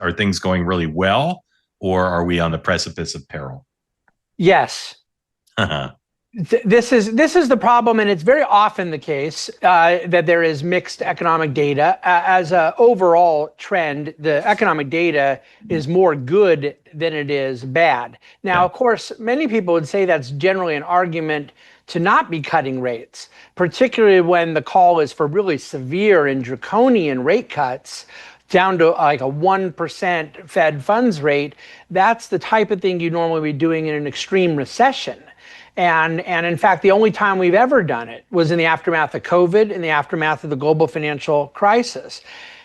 Are things going really well, or are we on the precipice of peril? Yes. This is the problem, and it's very often the case that there is mixed economic data. As an overall trend, the economic data is more good than it is bad. Now, of course, many people would say that's generally an argument to not be cutting rates, particularly when the call is for really severe and draconian rate cuts down to like a 1% Fed funds rate. That's the type of thing you normally be doing in an extreme recession. And in fact, the only time we've ever done it was in the aftermath of COVID, in the aftermath of the global financial crisis.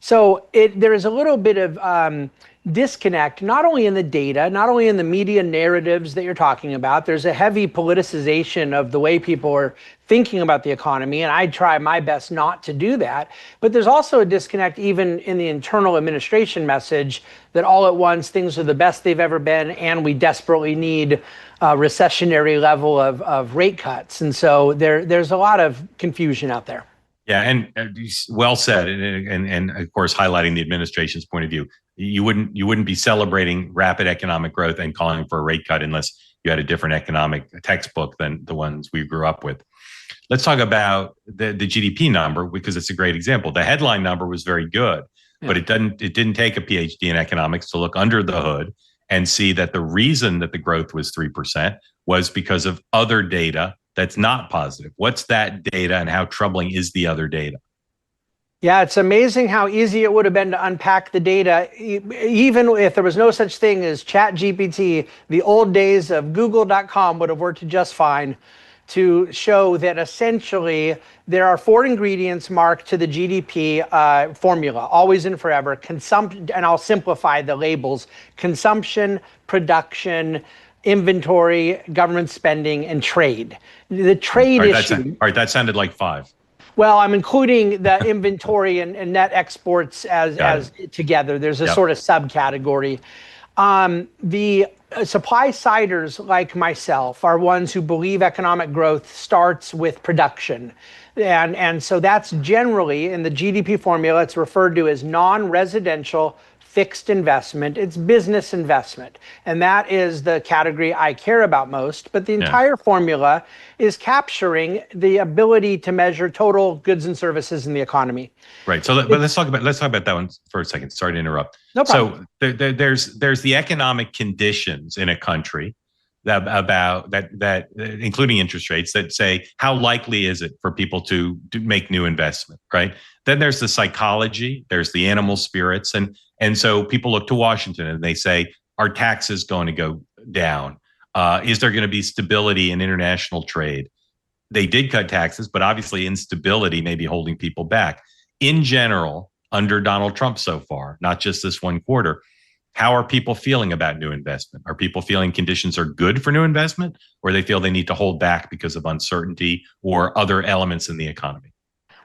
So there is a little bit of disconnect, not only in the data, not only in the media narratives that you're talking about. There's a heavy politicization of the way people are thinking about the economy, and I try my best not to do that. But there's also a disconnect even in the internal administration message that all at once things are the best they've ever been, and we desperately need a recessionary level of rate cuts. And so there's a lot of confusion out there. Yeah, and well said, and of course highlighting the administration's point of view. You wouldn't be celebrating rapid economic growth and calling for a rate cut unless you had a different economic textbook than the ones we grew up with. Let's talk about the GDP number, because it's a great example. The headline number was very good, but it didn't take a PhD in economics to look under the hood and see that the reason that the growth was 3% was because of other data that's not positive. What's that data, and how troubling is the other data? Yeah, it's amazing how easy it would have been to unpack the data. Even if there was no such thing as ChatGPT, the old days of Google.com would have worked just fine to show that essentially there are four ingredients, Mark, to the GDP formula, always and forever. Consumption, and I'll simplify the labels: consumption, production, inventory, government spending, and trade. The trade issue. All right, that sounded like five. Well, I'm including the inventory and net exports as together. There's a sort of subcategory. The supply siders like myself are ones who believe economic growth starts with production. And so that's generally in the GDP formula, it's referred to as non-residential fixed investment. It's business investment. And that is the category I care about most. But the entire formula is capturing the ability to measure total goods and services in the economy. Right. So but let's talk about that one for a second. Sorry to interrupt. No problem. So there's the economic conditions in a country that including interest rates, that say how likely is it for people to make new investment, right? Then there's the psychology, there's the animal spirits, and so people look to Washington and they say, are taxes going to go down? Is there going to be stability in international trade? They did cut taxes, but obviously instability may be holding people back. In general, under Donald Trump so far, not just this one quarter, how are people feeling about new investment? Are people feeling conditions are good for new investment, or they feel they need to hold back because of uncertainty or other elements in the economy?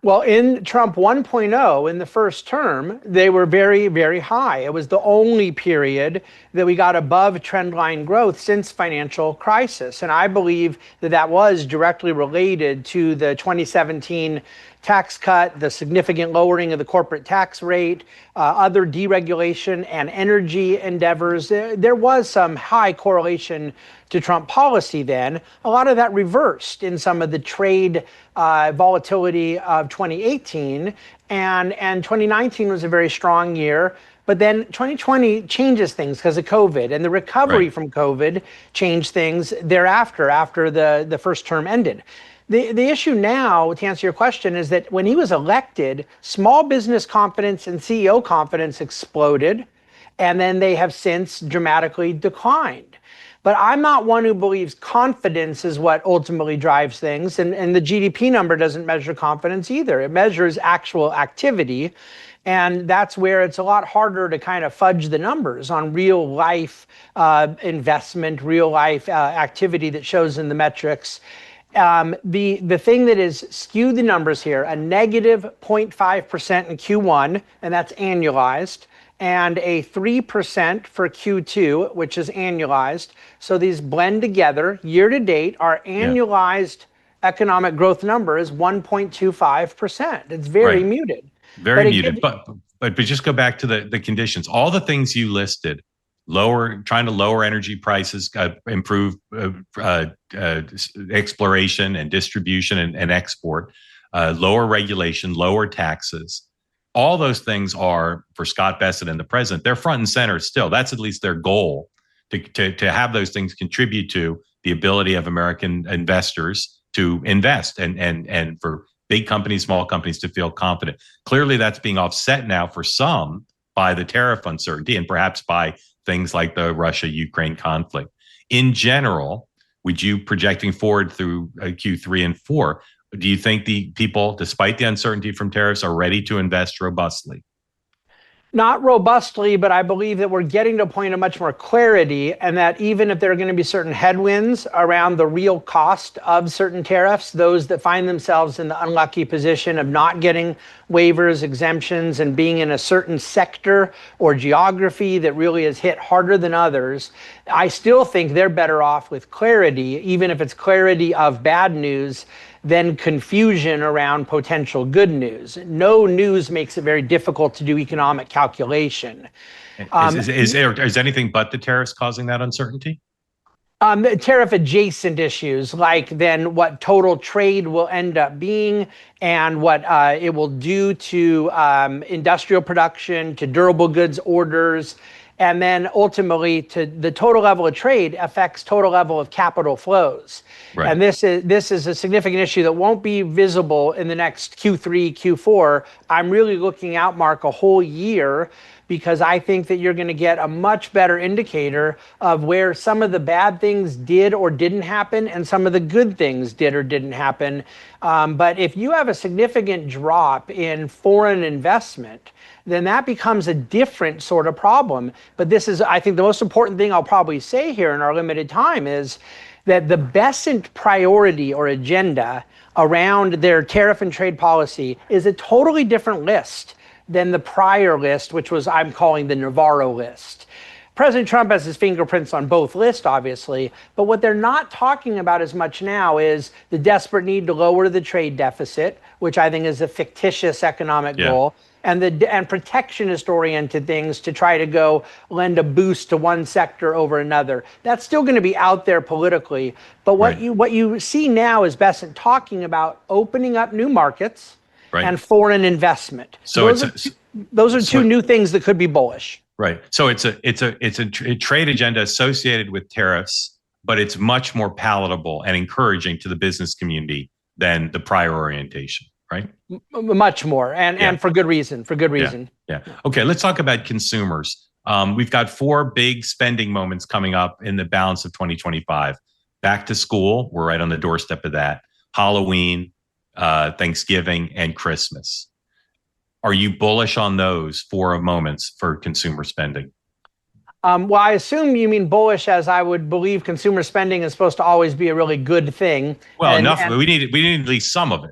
Well, in Trump 1.0, in the first term, they were very, very high. It was the only period that we got above trendline growth since financial crisis. And I believe that was directly related to the 2017 tax cut, the significant lowering of the corporate tax rate, other deregulation and energy endeavors. There was some high correlation to Trump policy then. A lot of that reversed in some of the trade volatility of 2018, and 2019 was a very strong year. But then 2020 changes things because of COVID, and the recovery from COVID changed things thereafter, after the first term ended. The issue now, to answer your question, is that when he was elected, small business confidence and CEO confidence exploded, and then they have since dramatically declined. But I'm not one who believes confidence is what ultimately drives things, and the GDP number doesn't measure confidence either. It measures actual activity, and that's where it's a lot harder to kind of fudge the numbers on real life investment, real life activity that shows in the metrics. The thing that is skewed the numbers here, a negative 0.5% in Q1, and that's annualized, and a 3% for Q2, which is annualized. So these blend together. Year to date, our annualized economic growth number is 1.25%. It's very muted. Very muted. But but just go back to the conditions. All the things you listed, trying to lower energy prices, improve exploration and distribution and export, lower regulation, lower taxes. All those things are, for Scott Bessent and the president, they're front and center still. That's at least their goal, to have those things contribute to the ability of American investors to invest and for big companies, small companies to feel confident. Clearly, that's being offset now for some by the tariff uncertainty and perhaps by things like the Russia-Ukraine conflict. In general, would you, projecting forward through Q3 and 4, do you think the people, despite the uncertainty from tariffs, are ready to invest robustly? Not robustly, but I believe that we're getting to a point of much more clarity, and that even if there are going to be certain headwinds around the real cost of certain tariffs, those that find themselves in the unlucky position of not getting waivers, exemptions, and being in a certain sector or geography that really is hit harder than others, I still think they're better off with clarity, even if it's clarity of bad news, than confusion around potential good news. No news makes it very difficult to do economic calculation. Is anything but the tariffs causing that uncertainty? Tariff adjacent issues, like then what total trade will end up being and what it will do to industrial production, to durable goods orders, and then ultimately to the total level of trade affects total level of capital flows. Right. And this is a significant issue that won't be visible in the next Q3, Q4. I'm really looking out, Mark, a whole year, because I think that you're going to get a much better indicator of where some of the bad things did or didn't happen and some of the good things did or didn't happen. But if you have a significant drop in foreign investment, then that becomes a different sort of problem. But this is, I think, the most important thing I'll probably say here in our limited time is that the Bessent priority or agenda around their tariff and trade policy is a totally different list than the prior list, which was, I'm calling the Navarro list. President Trump has his fingerprints on both lists, obviously, but what they're not talking about as much now is the desperate need to lower the trade deficit, which I think is a fictitious economic goal, and protectionist-oriented things to try to go lend a boost to one sector over another. That's still going to be out there politically, but what you see now is Bessent talking about opening up new markets and foreign investment. So those are two new things that could be bullish. Right. So it's a trade agenda associated with tariffs, but it's much more palatable and encouraging to the business community than the prior orientation, right? Much more, and for good reason. Yeah. Okay, let's talk about consumers. We've got 4 big spending moments coming up in the balance of 2025. Back to school, we're right on the doorstep of that. Halloween, Thanksgiving, and Christmas. Are you bullish on those 4 moments for consumer spending? Well, I assume you mean bullish, as I would believe consumer spending is supposed to always be a really good thing. Well, we need at least some of it.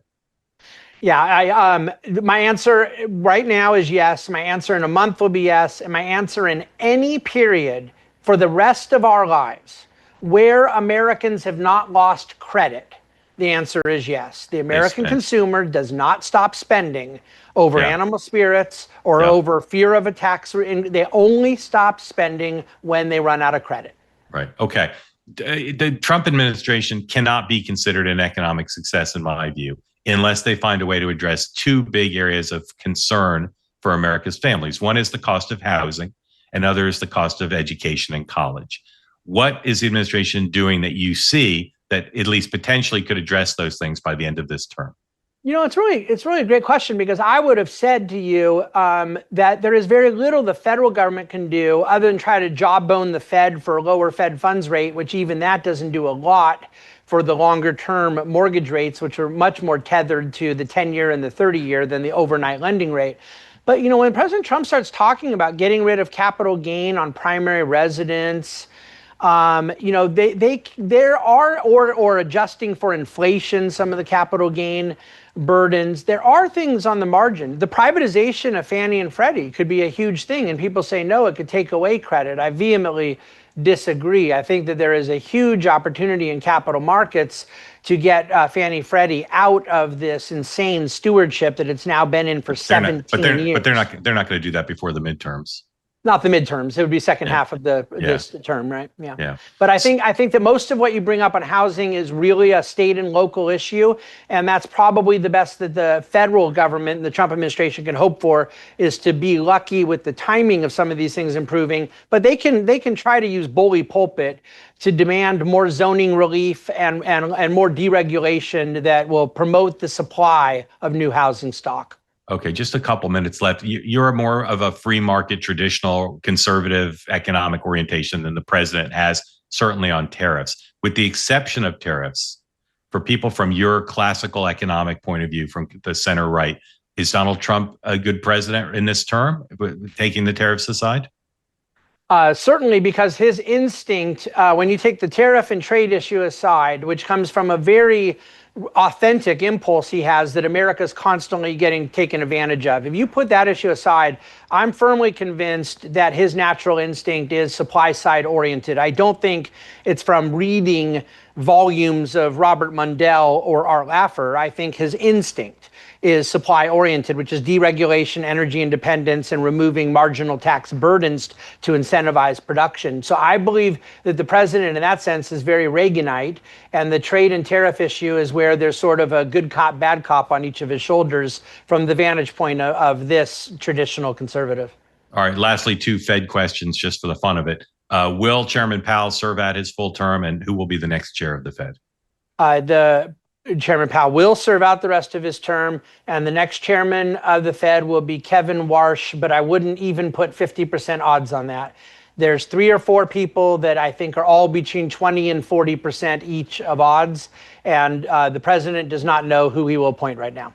Yeah, my answer right now is yes. My answer in a month will be yes. And my answer in any period for the rest of our lives where Americans have not lost credit, the answer is yes. The American consumer does not stop spending over animal spirits or over fear of a tax. They only stop spending when they run out of credit. Right. Okay. The Trump administration cannot be considered an economic success, in my view, unless they find a way to address 2 big areas of concern for America's families. One is the cost of housing, and other is the cost of education and college. What is the administration doing that you see that at least potentially could address those things by the end of this term? You know, it's really a great question, because I would have said to you that there is very little the federal government can do other than try to jawbone the Fed for a lower Fed funds rate, which even that doesn't do a lot for the longer term mortgage rates, which are much more tethered to the 10-year and the 30-year than the overnight lending rate. But, when President Trump starts talking about getting rid of capital gain on primary residence, There are, or adjusting for inflation, some of the capital gain burdens. There are things on the margin. The privatization of Fannie and Freddie could be a huge thing, and people say no, it could take away credit. I vehemently disagree. I think that there is a huge opportunity in capital markets to get Fannie Freddie out of this insane stewardship that it's now been in for 17 years. But they're not going to do that before the midterms. Not the midterms. It would be second half of this term, right? Yeah. But I think that most of what you bring up on housing is really a state and local issue, and that's probably the best that the federal government and the Trump administration can hope for, is to be lucky with the timing of some of these things improving. But they can try to use bully pulpit to demand more zoning relief and more deregulation that will promote the supply of new housing stock. Okay, just a couple minutes left. You're more of a free market, traditional, conservative economic orientation than the president has, certainly on tariffs. With the exception of tariffs, for people from your classical economic point of view, from the center right, is Donald Trump a good president in this term, taking the tariffs aside? Certainly, because his instinct, when you take the tariff and trade issue aside, which comes from a very authentic impulse he has that America's constantly getting taken advantage of. If you put that issue aside, I'm firmly convinced that his natural instinct is supply side oriented. I don't think it's from reading volumes of Robert Mundell or Art Laffer. I think his instinct is supply oriented, which is deregulation, energy independence, and removing marginal tax burdens to incentivize production. So I believe that the president in that sense is very Reaganite, and the trade and tariff issue is where there's sort of a good cop, bad cop on each of his shoulders from the vantage point of this traditional conservative. All right, lastly, two Fed questions just for the fun of it. Will Chairman Powell serve out his full term, and who will be the next chair of the Fed? The Chairman Powell will serve out the rest of his term, and the next chairman of the Fed will be Kevin Warsh, but I wouldn't even put 50% odds on that. There's 3 or 4 people that I think are all between 20 and 40% each of odds, and the president does not know who he will appoint right now.